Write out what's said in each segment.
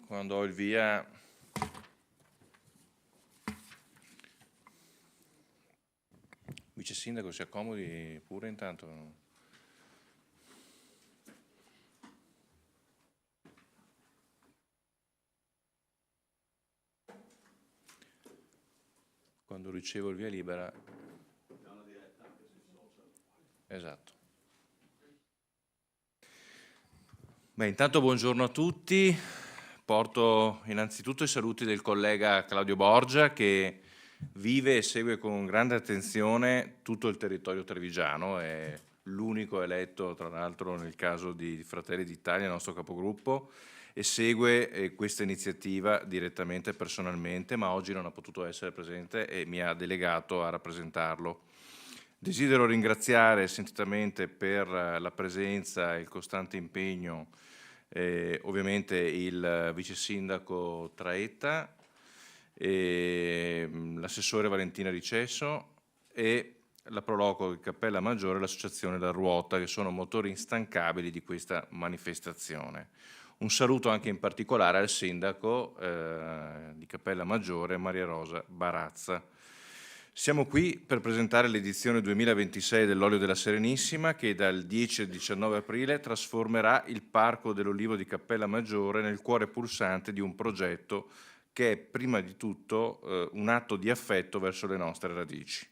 quando ho il via vice sindaco si accomodi pure intanto. Quando ricevo il via libera. Esatto. Beh, intanto buongiorno a tutti. Porto innanzitutto i saluti del collega Claudio Borgia che vive e segue con grande attenzione tutto il territorio trevigiano, è l'unico eletto tra l'altro nel caso di Fratelli d'Italia, il nostro capogruppo, e segue questa iniziativa direttamente e personalmente, ma oggi non ha potuto essere presente e mi ha delegato a rappresentarlo. Desidero ringraziare sentitamente per la presenza e il costante impegno ovviamente il vice sindaco Traetta, l'assessore Valentina Ricesso e la Proloco di Cappella Maggiore e l'associazione La Ruota, che sono motori instancabili di questa manifestazione. Un saluto anche in particolare al sindaco di Cappella Maggiore, Maria Rosa Barazza. Siamo qui per presentare l'edizione 2026 dell'Olio della Serenissima che dal 10 al 19 aprile trasformerà il Parco dell'Olivo di Cappella Maggiore nel cuore pulsante di un progetto che è prima di tutto un atto di affetto verso le nostre radici.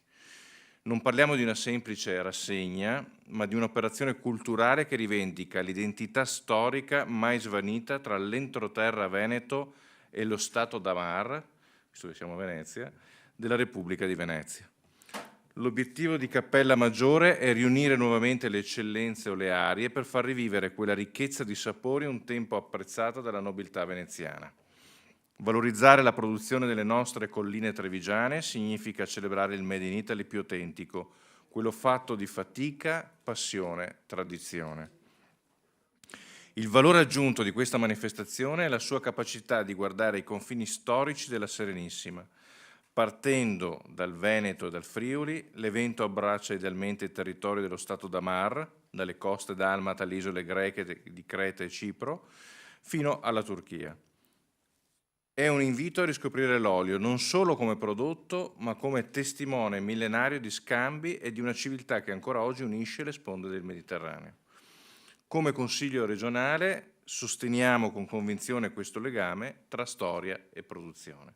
Non parliamo di una semplice rassegna, ma di un'operazione culturale che rivendica l'identità storica mai svanita tra l'entroterra veneto e lo Stato d'Amar, visto che siamo a Venezia, della Repubblica di Venezia. L'obiettivo di Cappella Maggiore è riunire nuovamente le eccellenze olearie per far rivivere quella ricchezza di sapori un tempo apprezzata dalla nobiltà veneziana. Valorizzare la produzione delle nostre colline trevigiane significa celebrare il Made in Italy più autentico, quello fatto di fatica, passione, tradizione. Il valore aggiunto di questa manifestazione è la sua capacità di guardare i confini storici della Serenissima. Partendo dal Veneto e dal Friuli, l'evento abbraccia idealmente il territorio dello Stato d'Amar, dalle coste dalmata alle isole greche di Creta e Cipro, fino alla Turchia. È un invito a riscoprire l'olio non solo come prodotto, ma come testimone millenario di scambi e di una civiltà che ancora oggi unisce le sponde del Mediterraneo. Come Consiglio regionale sosteniamo con convinzione questo legame tra storia e produzione.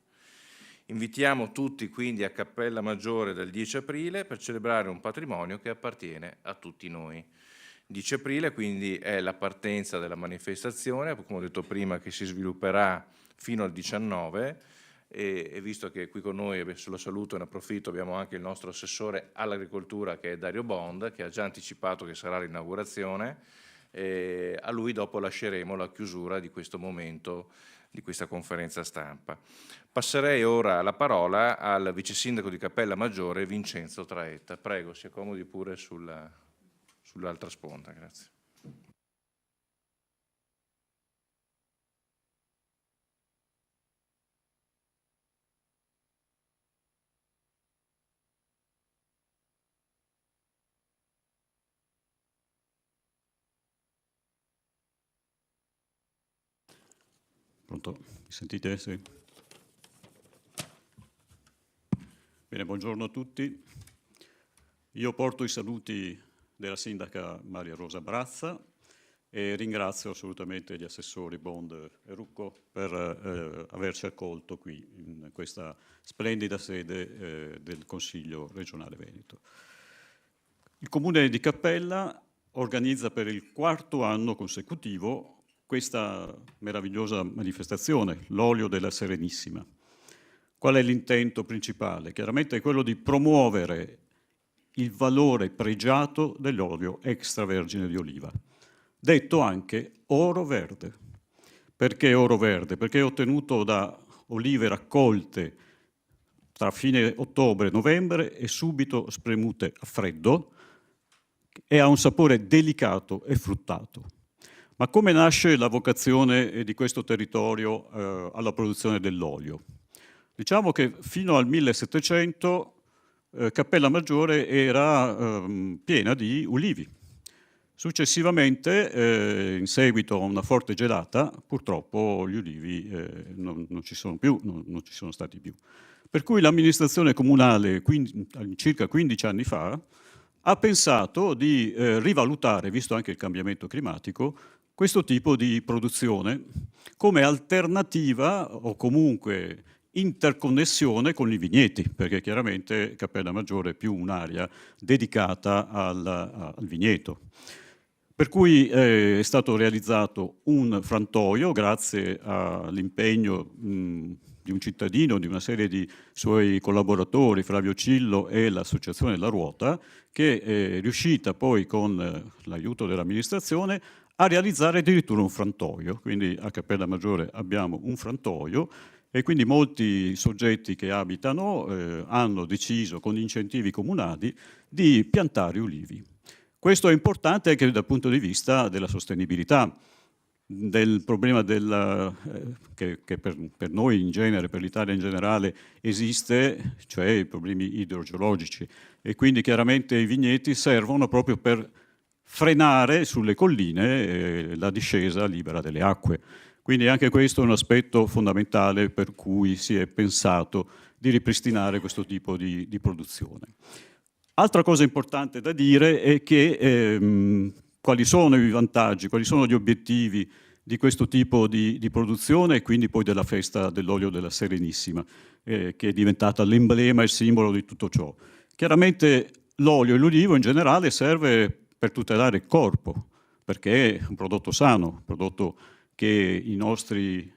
Invitiamo tutti quindi a Cappella Maggiore dal 10 aprile per celebrare un patrimonio che appartiene a tutti noi. 10 aprile quindi è la partenza della manifestazione, come ho detto prima, che si svilupperà fino al 19 e visto che qui con noi, adesso lo saluto e ne approfitto, abbiamo anche il nostro assessore all'agricoltura che è Dario Bond, che ha già anticipato che sarà l'inaugurazione, a lui dopo lasceremo la chiusura di questo momento, di questa conferenza stampa. Passerei ora la parola al vice sindaco di Cappella Maggiore Vincenzo Traetta. Prego, si accomodi pure sull'altra sponda, grazie. Pronto? Mi sentite? Sì. Bene, buongiorno a tutti. Io porto i saluti della sindaca Maria Rosa Barazza e ringrazio assolutamente gli assessori Bond e Rucco per averci accolto qui in questa splendida sede del Consiglio regionale Veneto. Il Comune di Cappella organizza per il 4º anno consecutivo questa meravigliosa manifestazione, l'Olio della Serenissima. Qual è l'intento principale? Chiaramente è quello di promuovere il valore pregiato dell'olio extravergine di oliva, detto anche oro verde. Perché oro verde? Perché è ottenuto da olive raccolte tra fine ottobre e novembre e subito spremute a freddo e ha un sapore delicato e fruttato. Ma come nasce la vocazione di questo territorio alla produzione dell'olio? Diciamo che fino al 1700 Cappella Maggiore era piena di ulivi. Successivamente, in seguito a una forte gelata, purtroppo gli ulivi non ci sono più, non ci sono stati più. Per cui l'amministrazione comunale, circa 15 anni fa, ha pensato di rivalutare, visto anche il cambiamento climatico, questo tipo di produzione come alternativa o comunque interconnessione con i vigneti, perché chiaramente Cappella Maggiore è più un'area dedicata al vigneto. Per cui è stato realizzato un frantoio grazie all'impegno di un cittadino, di una serie di suoi collaboratori, Flavio Cillo e l'associazione La Ruota, che è riuscita poi con l'aiuto dell'amministrazione a realizzare addirittura un frantoio. Quindi a Cappella Maggiore abbiamo un frantoio e quindi molti soggetti che abitano hanno deciso con incentivi comunali di piantare ulivi. Questo è importante anche dal punto di vista della sostenibilità, del problema che per noi in genere, per l'Italia in generale, esiste, cioè i problemi idrogeologici. E quindi chiaramente i vigneti servono proprio per frenare sulle colline la discesa libera delle acque. Quindi anche questo è un aspetto fondamentale per cui si è pensato di ripristinare questo tipo di produzione. Altra cosa importante da dire è che quali sono i vantaggi, quali sono gli obiettivi di questo tipo di produzione e quindi poi della festa dell'olio della Serenissima, che è diventata l'emblema e il simbolo di tutto ciò. Chiaramente l'olio e l'olivo in generale serve per tutelare il corpo, perché è un prodotto sano, un prodotto che i nostri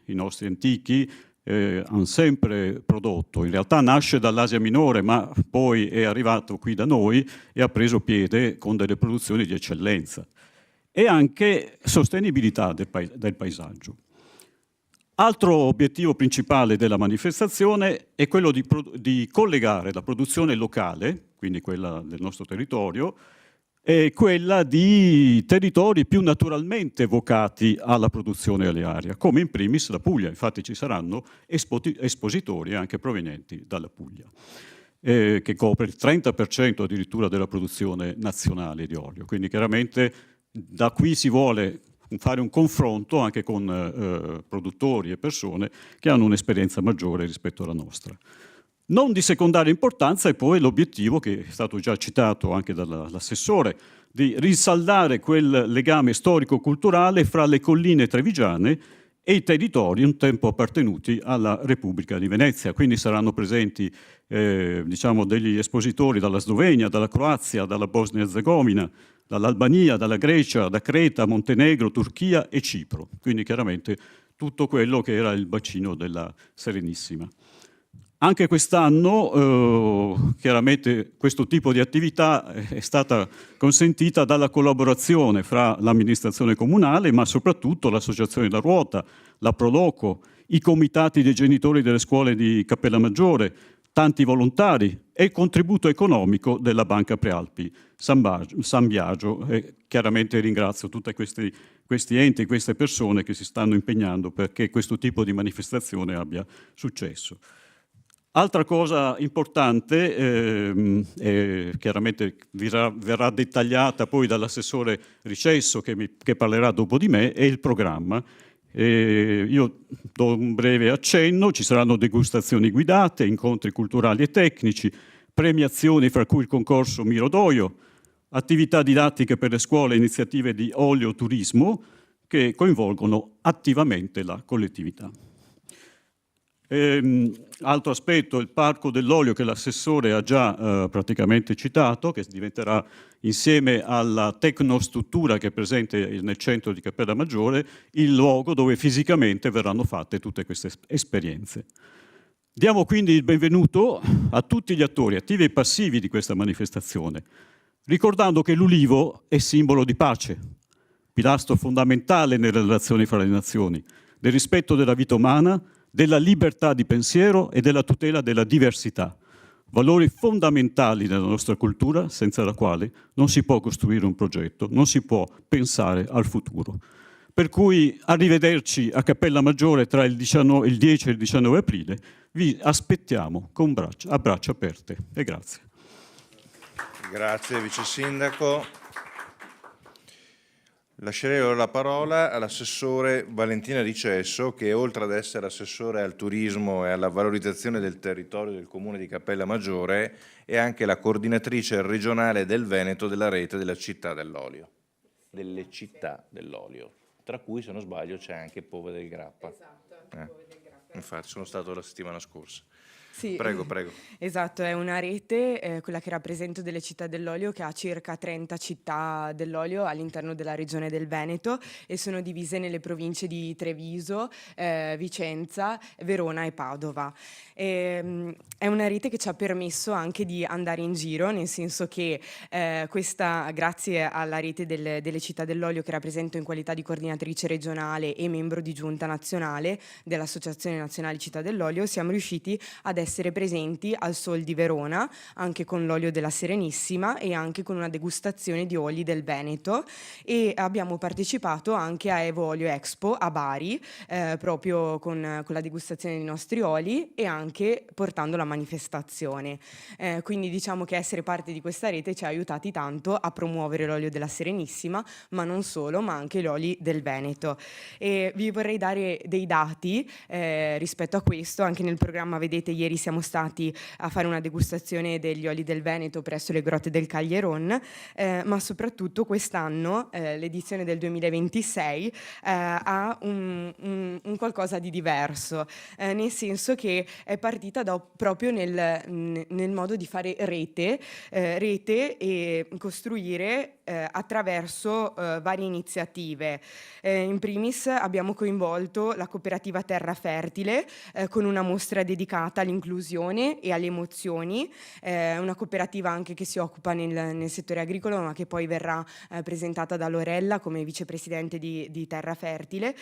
antichi hanno sempre prodotto. In realtà nasce dall'Asia Minore, ma poi è arrivato qui da noi e ha preso piede con delle produzioni di eccellenza. E anche sostenibilità del paesaggio. Altro obiettivo principale della manifestazione è quello di collegare la produzione locale, quindi quella del nostro territorio, e quella di territori più naturalmente vocati alla produzione olearia, come in primis la Puglia. Infatti ci saranno espositori anche provenienti dalla Puglia, che copre il 30% addirittura della produzione nazionale di olio. Quindi chiaramente da qui si vuole fare un confronto anche con produttori e persone che hanno un'esperienza maggiore rispetto alla nostra. Non di secondaria importanza è poi l'obiettivo, che è stato già citato anche dall'assessore, di rinsaldare quel legame storico-culturale fra le colline trevigiane e i territori un tempo appartenuti alla Repubblica di Venezia. Quindi saranno presenti diciamo, degli espositori dalla Slovenia, dalla Croazia, dalla Bosnia e Erzegovina, dall'Albania, dalla Grecia, da Creta, Montenegro, Turchia e Cipro. Quindi chiaramente tutto quello che era il bacino della Serenissima. Anche quest'anno chiaramente questo tipo di attività è stata consentita dalla collaborazione fra l'amministrazione comunale, ma soprattutto l'Associazione La Ruota, la Proloco, i comitati dei genitori delle scuole di Cappella Maggiore, tanti volontari e il contributo economico della Banca Prealpi San Biagio. E chiaramente ringrazio tutti questi enti, queste persone che si stanno impegnando perché questo tipo di manifestazione abbia successo. Altra cosa importante, chiaramente verrà dettagliata poi dall'assessore Ricesso che parlerà dopo di me, è il programma. Io do un breve accenno: ci saranno degustazioni guidate, incontri culturali e tecnici, premiazioni fra cui il concorso Miro d'Olio, attività didattiche per le scuole e iniziative di oleoturismo che coinvolgono attivamente la collettività. Altro aspetto, il parco dell'olio che l'assessore ha già praticamente citato, che diventerà insieme alla tecnostruttura che è presente nel centro di Cappella Maggiore il luogo dove fisicamente verranno fatte tutte queste esperienze. Diamo quindi il benvenuto a tutti gli attori attivi e passivi di questa manifestazione, ricordando che l'ulivo è simbolo di pace, pilastro fondamentale nelle relazioni fra le nazioni, del rispetto della vita umana, della libertà di pensiero e della tutela della diversità, valori fondamentali nella nostra cultura, senza la quale non si può costruire un progetto, non si può pensare al futuro. Per cui arrivederci a Cappella Maggiore tra il 10 e il 19 aprile, vi aspettiamo a braccia aperte e grazie. Grazie Vice Sindaco. Lascerei ora la parola all'assessore Valentina Di Cesso, che oltre ad essere assessore al turismo e alla valorizzazione del territorio del comune di Cappella Maggiore, è anche la coordinatrice regionale del Veneto della rete delle città dell'olio, tra cui, se non sbaglio, c'è anche Pove del Grappa. Esatto, Pove del Grappa. Infatti, sono stato la settimana scorsa. Sì, Prego. esatto, è una rete, quella che rappresento, delle città dell'olio, che ha circa 30 città dell'olio all'interno della regione del Veneto e sono divise nelle province di Treviso, Vicenza, Verona e Padova. È una rete che ci ha permesso anche di andare in giro, nel senso che questa, grazie alla rete delle città dell'olio che rappresento in qualità di coordinatrice regionale e membro di giunta nazionale dell'Associazione Nazionale Città dell'Olio, siamo riusciti ad essere presenti al Sol di Verona, anche con l'olio della Serenissima e anche con una degustazione di oli del Veneto, e abbiamo partecipato anche a Evo Olio Expo a Bari, proprio con la degustazione dei nostri oli e anche portando la manifestazione. Quindi diciamo che essere parte di questa rete ci ha aiutati tanto a promuovere l'olio della Serenissima, ma non solo, ma anche gli oli del Veneto. E vi vorrei dare dei dati rispetto a questo. Anche nel programma, vedete, ieri siamo stati a fare una degustazione degli oli del Veneto presso le grotte del Caglieron, ma soprattutto quest'anno, l'edizione del 2026, ha un qualcosa di diverso, nel senso che è partita proprio nel modo di fare rete e costruire attraverso varie iniziative. In primis abbiamo coinvolto la cooperativa Terra Fertile con una mostra dedicata all'inclusione e alle emozioni, una cooperativa anche che si occupa nel settore agricolo, ma che poi verrà presentata da Lorella come vicepresidente di Terra Fertile.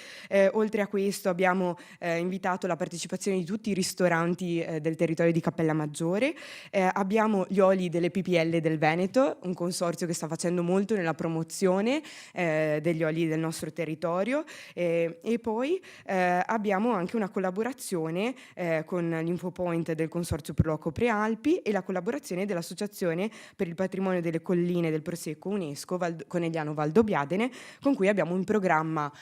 Oltre a questo abbiamo invitato la partecipazione di tutti i ristoranti del territorio di Cappella Maggiore. Abbiamo gli oli delle PPL del Veneto, un consorzio che sta facendo molto nella promozione degli oli del nostro territorio, e poi abbiamo anche una collaborazione con l'Infopoint del Consorzio Proloco Prealpi e la collaborazione dell'Associazione per il Patrimonio delle Colline del Prosecco UNESCO Conegliano Valdobbiadene, con cui abbiamo in programma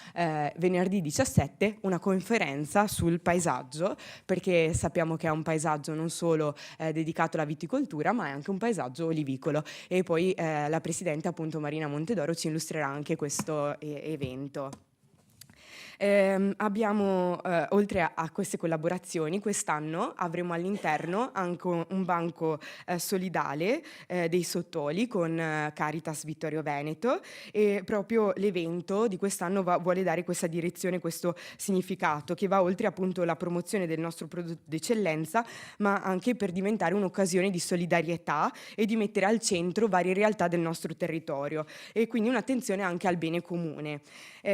venerdì 17 una conferenza sul paesaggio, perché sappiamo che è un paesaggio non solo dedicato alla viticoltura, ma è anche un paesaggio olivicolo, e poi la presidente, appunto, Marina Montedoro, ci illustrerà anche questo evento. Abbiamo, oltre a queste collaborazioni, quest'anno avremo all'interno anche un banco solidale dei sottoli con Caritas Vittorio Veneto, e proprio l'evento di quest'anno vuole dare questa direzione, questo significato, che va oltre appunto la promozione del nostro prodotto d'eccellenza, ma anche per diventare un'occasione di solidarietà e di mettere al centro varie realtà del nostro territorio, e quindi un'attenzione anche al bene comune.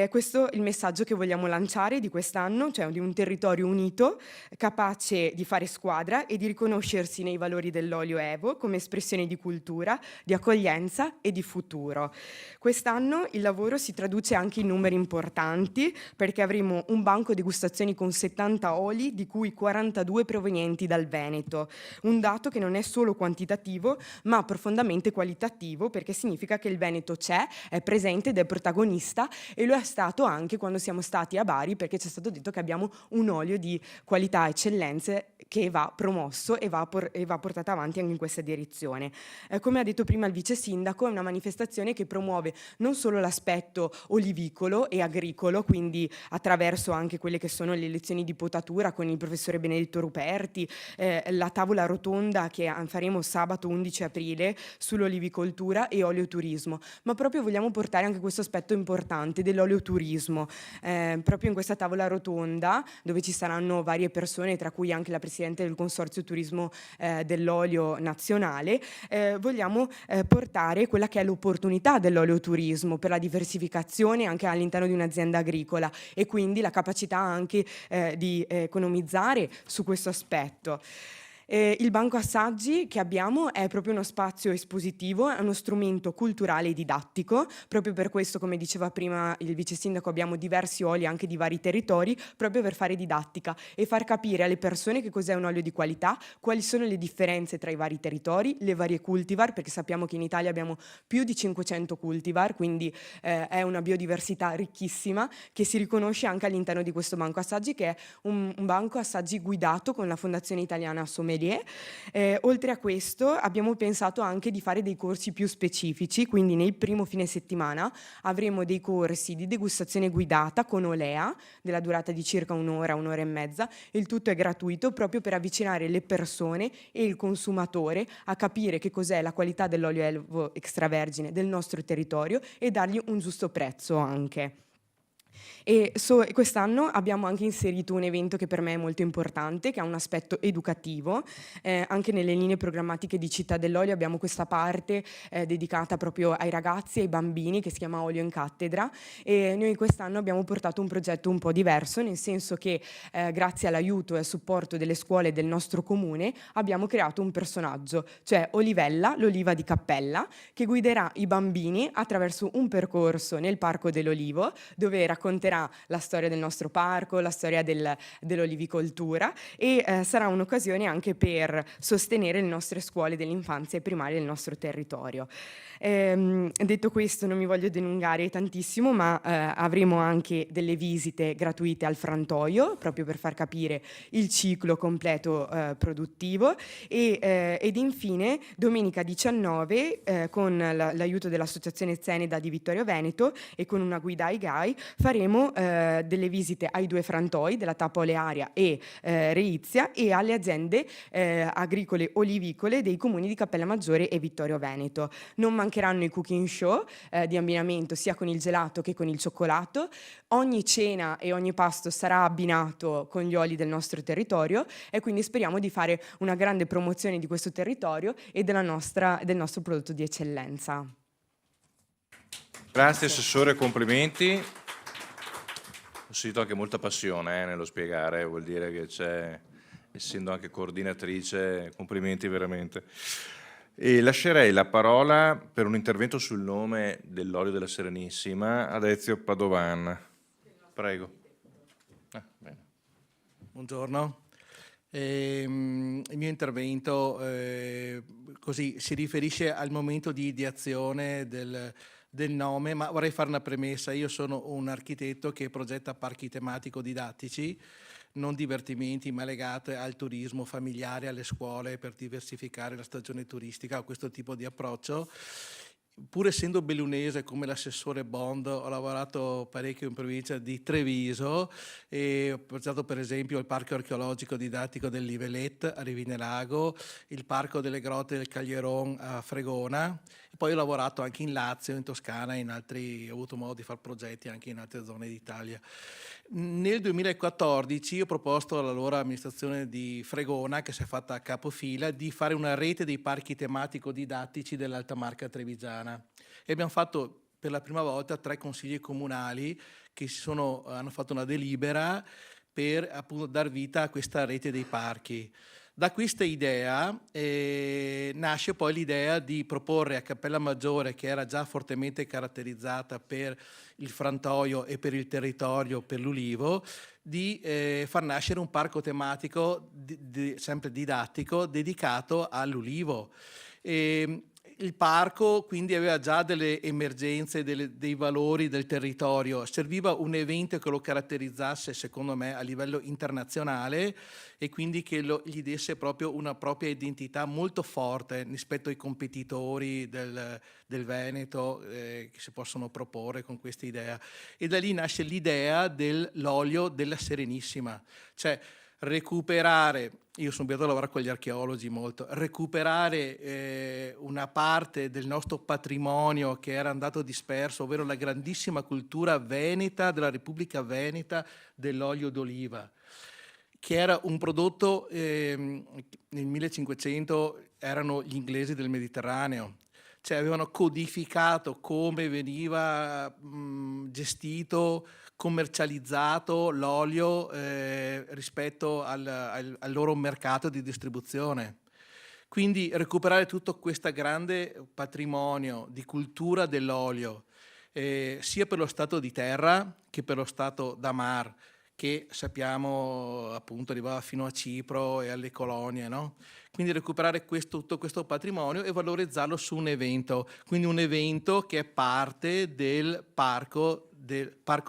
Questo è il messaggio che vogliamo lanciare di quest'anno, cioè di un territorio unito, capace di fare squadra e di riconoscersi nei valori dell'olio Evo come espressione di cultura, di accoglienza e di futuro. Quest'anno il lavoro si traduce anche in numeri importanti, perché avremo un banco degustazioni con 70 oli, di cui 42 provenienti dal Veneto. Un dato che non è solo quantitativo, ma profondamente qualitativo, perché significa che il Veneto c'è, è presente ed è protagonista, e lo è stato anche quando siamo stati a Bari, perché ci è stato detto che abbiamo un olio di qualità, eccellenze, che va promosso e va portata avanti anche in questa direzione. Come ha detto prima il vice sindaco, è una manifestazione che promuove non solo l'aspetto olivicolo e agricolo, quindi attraverso anche quelle che sono le lezioni di potatura con il professore Benedetto Ruperti, la tavola rotonda che faremo sabato 11 aprile sull'olivicoltura e oleoturismo, ma proprio vogliamo portare anche questo aspetto importante dell'oleoturismo. Proprio in questa tavola rotonda, dove ci saranno varie persone, tra cui anche la presidente del Consorzio Turismo dell'Olio Nazionale, vogliamo portare quella che è l'opportunità dell'oleoturismo per la diversificazione anche all'interno di un'azienda agricola, e quindi la capacità anche di economizzare su questo aspetto. Il banco assaggi che abbiamo è proprio uno spazio espositivo, è uno strumento culturale e didattico, proprio per questo, come diceva prima il vice sindaco, abbiamo diversi oli anche di vari territori, proprio per fare didattica e far capire alle persone che cos'è un olio di qualità, quali sono le differenze tra i vari territori, le varie cultivar, perché sappiamo che in Italia abbiamo più di 500 cultivar, quindi è una biodiversità ricchissima che si riconosce anche all'interno di questo banco assaggi, che è un banco assaggi guidato con la Fondazione Italiana Sommelier. Oltre a questo abbiamo pensato anche di fare dei corsi più specifici, quindi nel primo fine settimana avremo dei corsi di degustazione guidata con olea della durata di circa un'ora e mezza. Il tutto è gratuito proprio per avvicinare le persone e il consumatore a capire che cos'è la qualità dell'olio Elvo extravergine del nostro territorio e dargli un giusto prezzo anche. E quest'anno abbiamo anche inserito un evento che per me è molto importante, che ha un aspetto educativo. Anche nelle linee programmatiche di Città dell'Olio abbiamo questa parte dedicata proprio ai ragazzi e ai bambini, che si chiama Olio in Cattedra, e noi quest'anno abbiamo portato un progetto un po' diverso, nel senso che grazie all'aiuto e al supporto delle scuole del nostro comune abbiamo creato un personaggio, cioè Olivella, l'oliva di Cappella, che guiderà i bambini attraverso un percorso nel Parco dell'Olivo, dove racconterà la storia del nostro parco, la storia dell'olivicoltura, e sarà un'occasione anche per sostenere le nostre scuole dell'infanzia e primaria del nostro territorio. Detto questo, non mi voglio dilungare tantissimo, ma avremo anche delle visite gratuite al frantoio, proprio per far capire il ciclo completo produttivo, ed infine domenica 19 con l'aiuto dell'Associazione Zeneda di Vittorio Veneto e con una guida ai GAI faremo delle visite ai 2 frantoi della Tappa Olearia e Reizia, e alle aziende agricole olivicole dei comuni di Cappellamaggiore e Vittorio Veneto. Non mancheranno i cooking show di abbinamento sia con il gelato che con il cioccolato. Ogni cena e ogni pasto sarà abbinato con gli oli del nostro territorio, e quindi speriamo di fare una grande promozione di questo territorio e del nostro prodotto di eccellenza. Grazie Assessore, complimenti. Ho sentito anche molta passione nello spiegare, vuol dire che c'è, essendo anche coordinatrice, complimenti veramente. E lascerei la parola per un intervento sul nome dell'olio della Serenissima ad Ezio Padovan. Prego. Bene. Buongiorno. Il mio intervento così si riferisce al momento di ideazione del nome, ma vorrei fare una premessa. Io sono un architetto che progetta parchi tematico-didattici, non divertimenti, ma legate al turismo familiare, alle scuole, per diversificare la stagione turistica, ho questo tipo di approccio. Pur essendo bellunese come l'assessore Bond, ho lavorato parecchio in provincia di Treviso e ho portato per esempio il parco archeologico didattico del Livelet a Rivinelago, il parco delle grotte del Caglieron a Fregona, e poi ho lavorato anche in Lazio, in Toscana, ho avuto modo di fare progetti anche in altre zone d'Italia. Nel 2014 ho proposto all'allora amministrazione di Fregona, che si è fatta a capofila, di fare una rete dei parchi tematico-didattici dell'Alta Marca trevigiana, e abbiamo fatto per la prima volta 3 consigli comunali che hanno fatto una delibera per appunto dar vita a questa rete dei parchi. Da questa idea nasce poi l'idea di proporre a Cappellamaggiore, che era già fortemente caratterizzata per il frantoio e per il territorio, per l'ulivo, di far nascere un parco tematico sempre didattico dedicato all'ulivo. Il parco quindi aveva già delle emergenze, dei valori del territorio, serviva un evento che lo caratterizzasse secondo me a livello internazionale e quindi che gli desse proprio una propria identità molto forte rispetto ai competitori del Veneto che si possono proporre con questa idea. E da lì nasce l'idea dell'olio della Serenissima, cioè recuperare, io sono abituato a lavorare con gli archeologi molto, recuperare una parte del nostro patrimonio che era andato disperso, ovvero la grandissima cultura veneta, della Repubblica Veneta, dell'olio d'oliva, che era un prodotto, nel 1500 erano gli inglesi del Mediterraneo, cioè avevano codificato come veniva gestito, commercializzato l'olio rispetto al loro mercato di distribuzione. Quindi recuperare tutto questo grande patrimonio di cultura dell'olio, sia per lo stato di terra che per lo stato da mar, che sappiamo appunto arrivava fino a Cipro e alle colonie, no? Quindi recuperare tutto questo patrimonio e valorizzarlo su un evento, quindi un evento che è parte del parco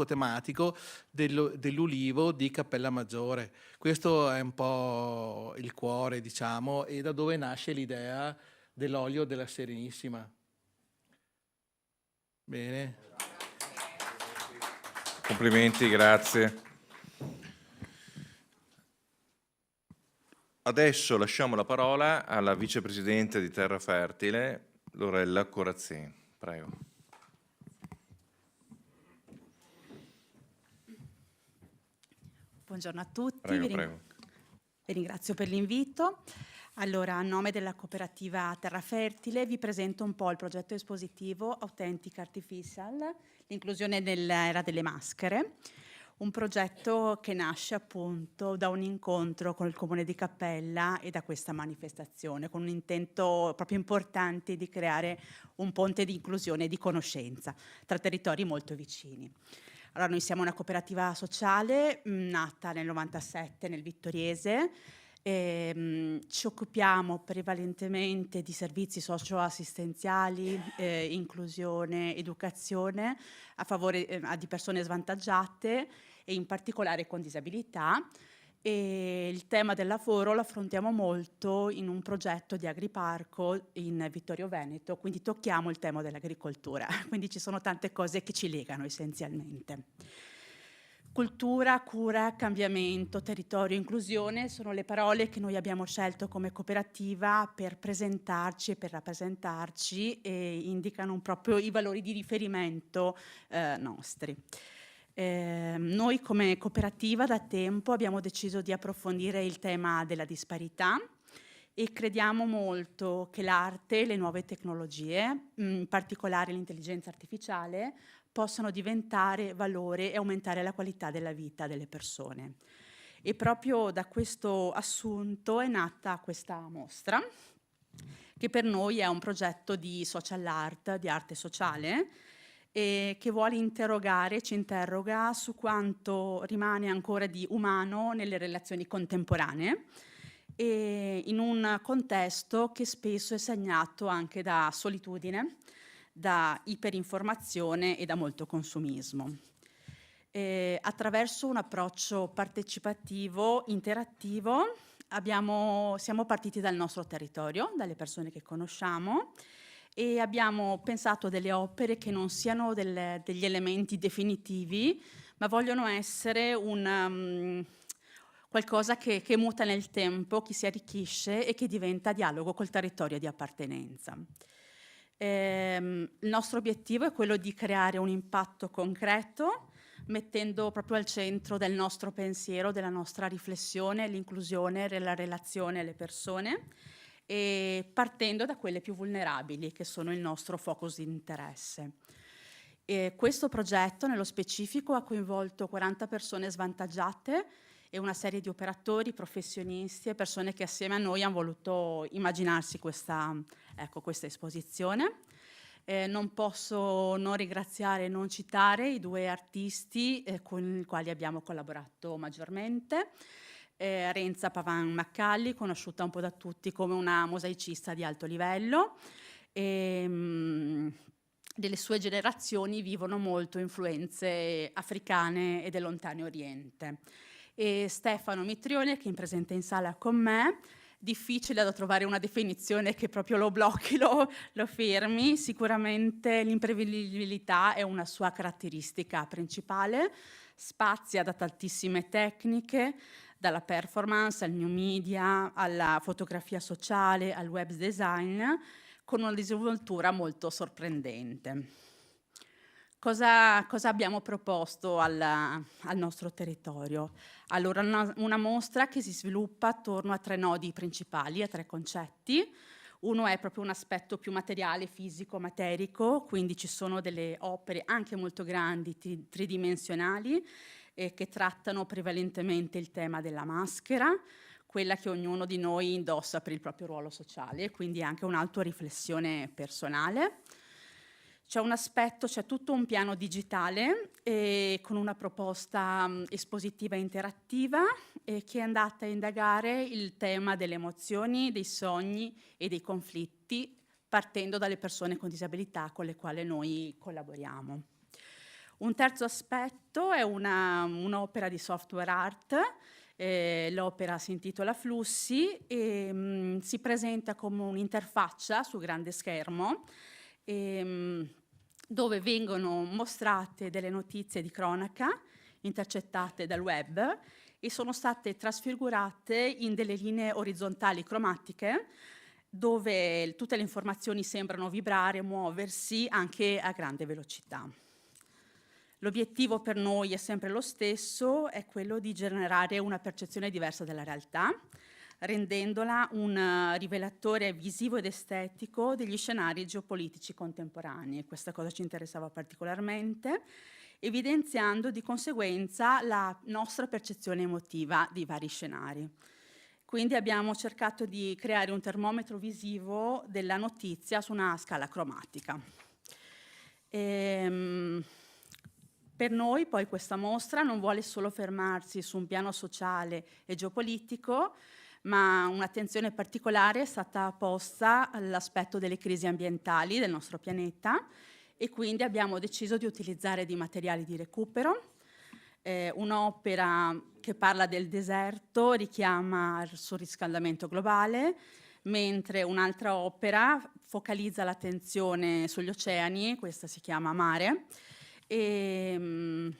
tematico dell'Ulivo di Cappella Maggiore. Questo è un po' il cuore, diciamo, e da dove nasce l'idea dell'olio della Serenissima. Bene. Complimenti, grazie. Adesso lasciamo la parola alla vicepresidente di Terra Fertile, Lorella Corazzini. Prego. Buongiorno a tutti, Prego. vi ringrazio per l'invito. Allora, a nome della cooperativa Terra Fertile vi presento un po' il progetto espositivo Authentic Artificial, l'inclusione nell'era delle maschere, un progetto che nasce appunto da un incontro con il Comune di Cappella e da questa manifestazione, con un intento proprio importante di creare un ponte di inclusione e di conoscenza tra territori molto vicini. Allora, noi siamo una cooperativa sociale nata nel 97 nel Vittoriese. Ci occupiamo prevalentemente di servizi socio-assistenziali, inclusione, educazione a favore di persone svantaggiate e in particolare con disabilità. E il tema del lavoro lo affrontiamo molto in un progetto di agriparco in Vittorio Veneto, quindi tocchiamo il tema dell'agricoltura, quindi ci sono tante cose che ci legano essenzialmente. Cultura, cura, cambiamento, territorio, inclusione sono le parole che noi abbiamo scelto come cooperativa per presentarci e per rappresentarci e indicano proprio i valori di riferimento nostri. Noi come cooperativa da tempo abbiamo deciso di approfondire il tema della disparità e crediamo molto che l'arte e le nuove tecnologie, in particolare l'intelligenza artificiale, possano diventare valore e aumentare la qualità della vita delle persone. E proprio da questo assunto è nata questa mostra, che per noi è un progetto di social art, di arte sociale, e che vuole ci interroga su quanto rimane ancora di umano nelle relazioni contemporanee e in un contesto che spesso è segnato anche da solitudine, da iperinformazione e da molto consumismo. Attraverso un approccio partecipativo, interattivo, siamo partiti dal nostro territorio, dalle persone che conosciamo, e abbiamo pensato delle opere che non siano degli elementi definitivi, ma vogliono essere qualcosa che muta nel tempo, che si arricchisce e che diventa dialogo col territorio di appartenenza. Il nostro obiettivo è quello di creare un impatto concreto, mettendo proprio al centro del nostro pensiero, della nostra riflessione, l'inclusione, la relazione alle persone, e partendo da quelle più vulnerabili, che sono il nostro focus di interesse. Questo progetto, nello specifico, ha coinvolto 40 persone svantaggiate e una serie di operatori, professionisti e persone che assieme a noi hanno voluto immaginarsi questa esposizione. Non posso non ringraziare e non citare i due artisti con i quali abbiamo collaborato maggiormente. Renza Pavan Maccalli, conosciuta un po' da tutti come una mosaicista di alto livello. Delle sue generazioni vivono molto influenze africane e del lontano Oriente. E Stefano Mitrione, che è in presente in sala con me, difficile da trovare una definizione che proprio lo blocchi, lo fermi. Sicuramente l'imprevedibilità è una sua caratteristica principale, spazia da tantissime tecniche, dalla performance al new media, alla fotografia sociale, al web design, con una disinvoltura molto sorprendente. Cosa abbiamo proposto al nostro territorio? Allora, una mostra che si sviluppa attorno a 3 nodi principali, a 3 concetti. Uno è proprio un aspetto più materiale, fisico, materico, quindi ci sono delle opere anche molto grandi, tridimensionali, che trattano prevalentemente il tema della maschera, quella che ognuno di noi indossa per il proprio ruolo sociale, quindi anche un'autoriflessione personale. C'è tutto un piano digitale con una proposta espositiva interattiva che è andata a indagare il tema delle emozioni, dei sogni e dei conflitti, partendo dalle persone con disabilità con le quali noi collaboriamo. Un terzo aspetto è un'opera di software art. L'opera si intitola Flussi e si presenta come un'interfaccia su grande schermo dove vengono mostrate delle notizie di cronaca intercettate dal web e sono state trasfigurate in delle linee orizzontali cromatiche dove tutte le informazioni sembrano vibrare, muoversi anche a grande velocità. L'obiettivo per noi è sempre lo stesso, è quello di generare una percezione diversa della realtà, rendendola un rivelatore visivo ed estetico degli scenari geopolitici contemporanei. Questa cosa ci interessava particolarmente, evidenziando di conseguenza la nostra percezione emotiva di vari scenari. Quindi abbiamo cercato di creare un termometro visivo della notizia su una scala cromatica. Per noi poi questa mostra non vuole solo fermarsi su un piano sociale e geopolitico, ma un'attenzione particolare è stata posta all'aspetto delle crisi ambientali del nostro pianeta e quindi abbiamo deciso di utilizzare dei materiali di recupero. Un'opera che parla del deserto richiama il surriscaldamento globale, mentre un'altra opera focalizza l'attenzione sugli oceani, questa si chiama Mare. Non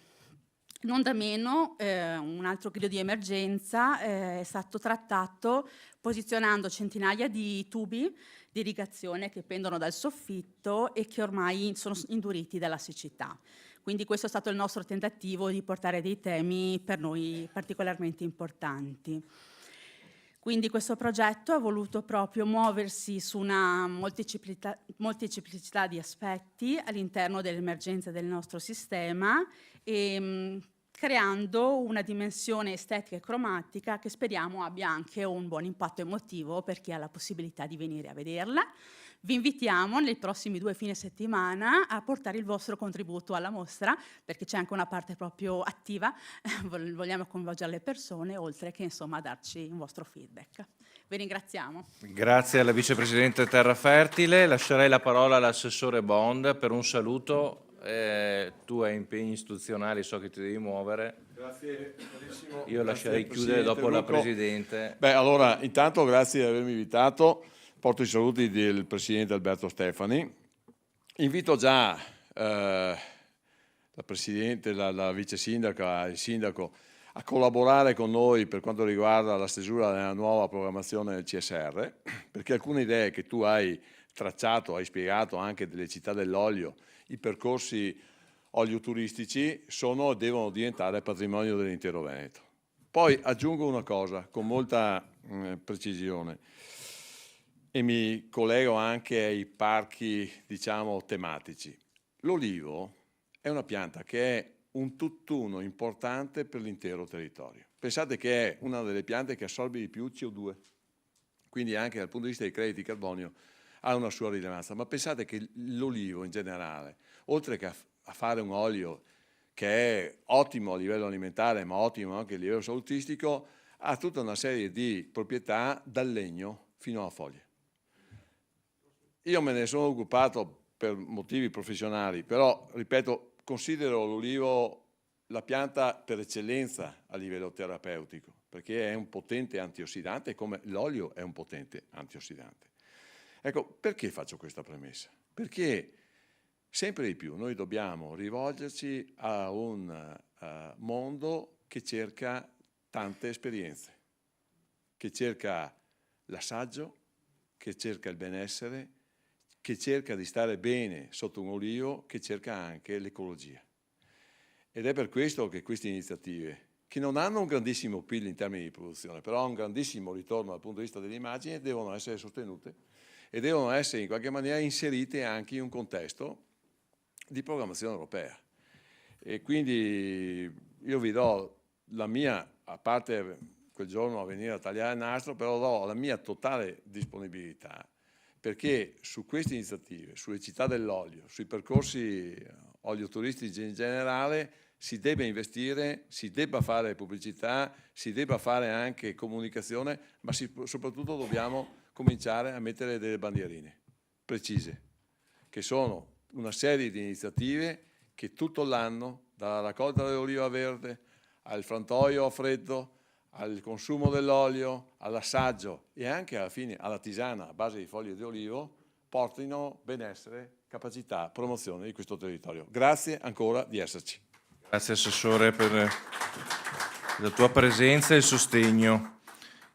da meno, un altro grido di emergenza è stato trattato posizionando centinaia di tubi di irrigazione che pendono dal soffitto e che ormai sono induriti dalla siccità. Quindi questo è stato il nostro tentativo di portare dei temi per noi particolarmente importanti. Quindi questo progetto ha voluto proprio muoversi su una molteplicità di aspetti all'interno delle emergenze del nostro sistema e creando una dimensione estetica e cromatica che speriamo abbia anche un buon impatto emotivo per chi ha la possibilità di venire a vederla. Vi invitiamo nei prossimi 2 fine settimana a portare il vostro contributo alla mostra, perché c'è anche una parte proprio attiva, vogliamo coinvolgere le persone, oltre che insomma darci un vostro feedback. Vi ringraziamo. Grazie alla vicepresidente Terrafertile. Lascerei la parola all'assessore Bond per un saluto. Tu hai impegni istituzionali, so che ti devi muovere. Grazie, carissimo. Io lascerei Grazie, chiudere dopo la Lucco. Presidente. Beh, allora, intanto grazie di avermi invitato. Porto i saluti del Presidente Alberto Stefani. Invito già la Presidente, la Vice Sindaca, il Sindaco a collaborare con noi per quanto riguarda la stesura della nuova programmazione del CSR, perché alcune idee che tu hai tracciato, hai spiegato anche delle città dell'olio, i percorsi olioturistici devono diventare patrimonio dell'intero Veneto. Poi aggiungo una cosa con molta precisione e mi collego anche ai parchi, diciamo, tematici. L'olivo è una pianta che è un tutt'uno importante per l'intero territorio. Pensate che è una delle piante che assorbe di più CO2, quindi anche dal punto di vista dei crediti di carbonio ha una sua rilevanza, ma pensate che l'olivo in generale, oltre che a fare un olio che è ottimo a livello alimentare, ma ottimo anche a livello salutistico, ha tutta una serie di proprietà dal legno fino alla foglia. Io me ne sono occupato per motivi professionali, però, ripeto, considero l'olivo la pianta per eccellenza a livello terapeutico, perché è un potente antiossidante, come l'olio è un potente antiossidante. Ecco, perché faccio questa premessa? Perché sempre di più noi dobbiamo rivolgerci a un mondo che cerca tante esperienze, che cerca l'assaggio, che cerca il benessere, che cerca di stare bene sotto un olivo, che cerca anche l'ecologia. Ed è per questo che queste iniziative, che non hanno un grandissimo PIL in termini di produzione, però hanno un grandissimo ritorno dal punto di vista dell'immagine, devono essere sostenute e devono essere in qualche maniera inserite anche in un contesto di programmazione europea. E quindi io vi do la mia, a parte quel giorno a venire a tagliare il nastro, però do la mia totale disponibilità, perché su queste iniziative, sulle città dell'olio, sui percorsi olioturistici in generale, si debba investire, si debba fare pubblicità, si debba fare anche comunicazione, ma soprattutto dobbiamo cominciare a mettere delle bandierine precise, che sono una serie di iniziative che tutto l'anno, dalla raccolta dell'oliva verde al frantoio a freddo, al consumo dell'olio, all'assaggio e anche alla fine alla tisana a base di foglie di olivo, portino benessere, capacità, promozione di questo territorio. Grazie ancora di esserci. Grazie Assessore per la tua presenza e il sostegno.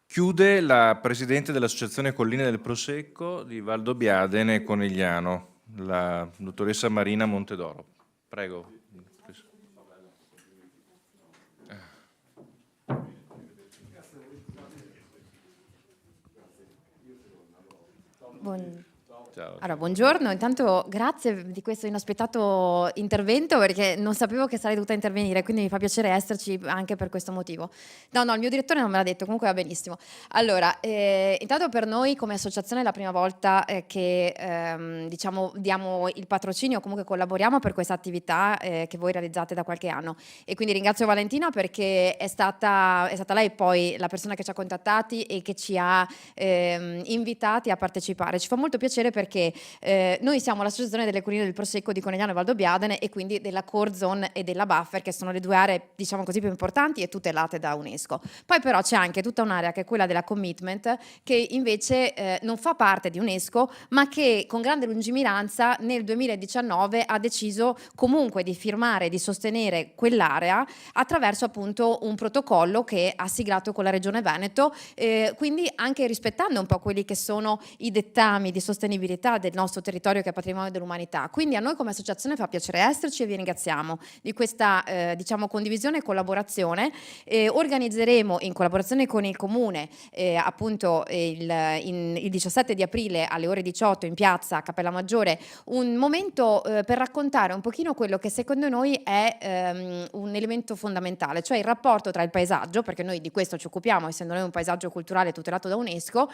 Chiude la Presidente dell'Associazione Colline del Prosecco di Valdobbiadene e Conegliano, la dottoressa Marina Montedoro. Prego. Ciao. Allora, buongiorno, intanto grazie di questo inaspettato intervento perché non sapevo che sarei dovuta intervenire, quindi mi fa piacere esserci anche per questo motivo. No, il mio direttore non me l'ha detto, comunque va benissimo. Allora, intanto per noi come associazione è la prima volta che diciamo diamo il patrocinio, comunque collaboriamo per questa attività che voi realizzate da qualche anno, e quindi ringrazio Valentina perché è stata lei poi la persona che ci ha contattati e che ci ha invitati a partecipare. Ci fa molto piacere perché noi siamo l'associazione delle colline del Prosecco di Conegliano e Valdobbiadene e quindi della core zone e della buffer, che sono le due aree diciamo così più importanti e tutelate da UNESCO. Poi però c'è anche tutta un'area che è quella della commitment, che invece non fa parte di UNESCO, ma che con grande lungimiranza nel 2019 ha deciso comunque di firmare, di sostenere quell'area attraverso appunto un protocollo che ha siglato con la Regione Veneto, quindi anche rispettando un po' quelli che sono i dettami di sostenibilità del nostro territorio che è patrimonio dell'umanità. Quindi a noi come associazione fa piacere esserci e vi ringraziamo di questa diciamo condivisione e collaborazione. Organizzeremo in collaborazione con il Comune appunto il 17 di aprile alle ore 18 in piazza a Cappella Maggiore un momento per raccontare un pochino quello che secondo noi è un elemento fondamentale, cioè il rapporto tra il paesaggio, perché noi di questo ci occupiamo essendo noi un paesaggio culturale tutelato da UNESCO,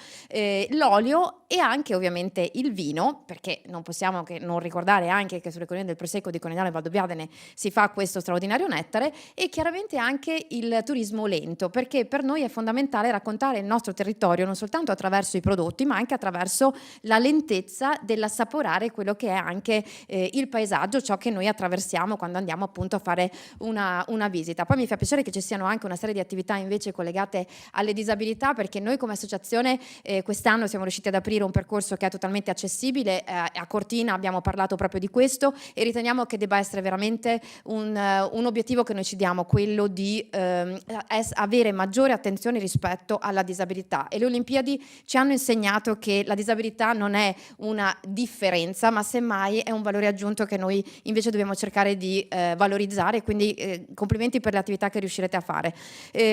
l'olio e anche ovviamente il vino, perché non possiamo che non ricordare anche che sulle colline del Prosecco di Conegliano e Valdobbiadene si fa questo straordinario nettare, e chiaramente anche il turismo lento, perché per noi è fondamentale raccontare il nostro territorio non soltanto attraverso i prodotti, ma anche attraverso la lentezza dell'assaporare quello che è anche il paesaggio, ciò che noi attraversiamo quando andiamo appunto a fare una visita. Poi mi fa piacere che ci siano anche una serie di attività invece collegate alle disabilità, perché noi come associazione quest'anno siamo riusciti ad aprire un percorso che è totalmente accessibile. A Cortina abbiamo parlato proprio di questo e riteniamo che debba essere veramente un obiettivo che noi ci diamo, quello di avere maggiore attenzione rispetto alla disabilità, e le Olimpiadi ci hanno insegnato che la disabilità non è una differenza, ma semmai è un valore aggiunto che noi invece dobbiamo cercare di valorizzare, quindi complimenti per le attività che riuscirete a fare.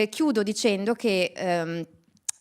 Chiudo dicendo che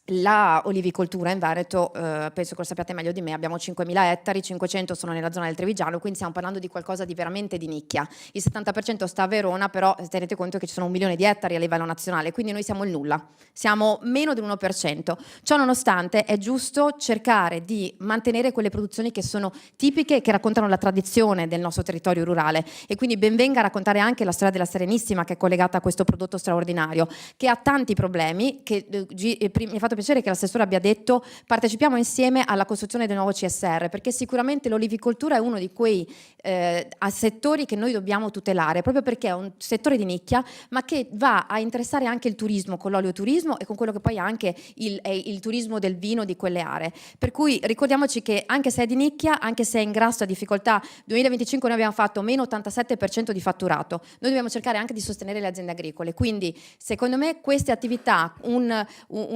la olivicoltura in Veneto, penso che lo sappiate meglio di me, abbiamo 5.000 ettari, 500 sono nella zona del Trevigiano, quindi stiamo parlando di qualcosa di veramente di nicchia. Il 70% sta a Verona, però tenete conto che ci sono 1 milione di ettari a livello nazionale, quindi noi siamo il nulla, siamo meno dell'1%. Ciò nonostante è giusto cercare di mantenere quelle produzioni che sono tipiche e che raccontano la tradizione del nostro territorio rurale, e quindi ben venga a raccontare anche la storia della Serenissima, che è collegata a questo prodotto straordinario, che ha tanti problemi, che mi ha fatto piacere che l'assessore abbia detto partecipiamo insieme alla costruzione del nuovo CSR, perché sicuramente l'olivicoltura è uno di quei settori che noi dobbiamo tutelare, proprio perché è un settore di nicchia, ma che va a interessare anche il turismo, con l'olioturismo e con quello che poi è anche il turismo del vino di quelle aree. Per cui ricordiamoci che anche se è di nicchia, anche se è in grassa difficoltà, 2025 noi abbiamo fatto meno 87% di fatturato, noi dobbiamo cercare anche di sostenere le aziende agricole. Quindi secondo me queste attività, un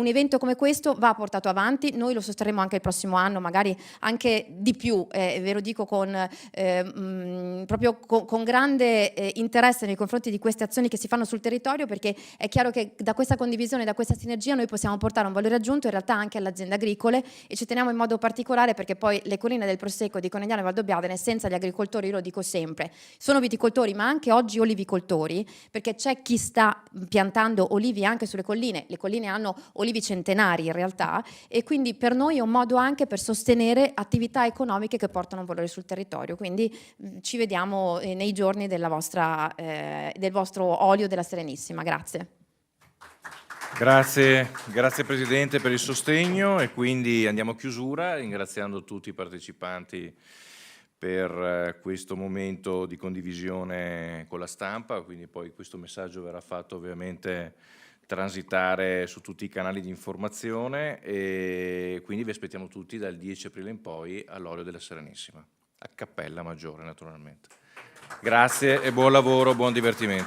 evento come come questo va portato avanti, noi lo sosterremo anche il prossimo anno, magari anche di più, ve lo dico proprio con grande interesse nei confronti di queste azioni che si fanno sul territorio, perché è chiaro che da questa condivisione, da questa sinergia noi possiamo portare un valore aggiunto in realtà anche alle aziende agricole, e ci teniamo in modo particolare perché poi le colline del Prosecco, di Conegliano e Valdobbiadene, senza gli agricoltori, io lo dico sempre, sono viticoltori ma anche oggi olivicoltori, perché c'è chi sta piantando olivi anche sulle colline, le colline hanno olivi centenari in realtà, e quindi per noi è un modo anche per sostenere attività economiche che portano un valore sul territorio, quindi ci vediamo nei giorni del vostro olio della Serenissima. Grazie. Grazie Presidente per il sostegno, e quindi andiamo a chiusura ringraziando tutti i partecipanti per questo momento di condivisione con la stampa, quindi poi questo messaggio verrà fatto ovviamente transitare su tutti i canali di informazione, e quindi vi aspettiamo tutti dal 10 aprile in poi all'olio della Serenissima, a Cappella Maggiore naturalmente. Grazie e buon lavoro, buon divertimento.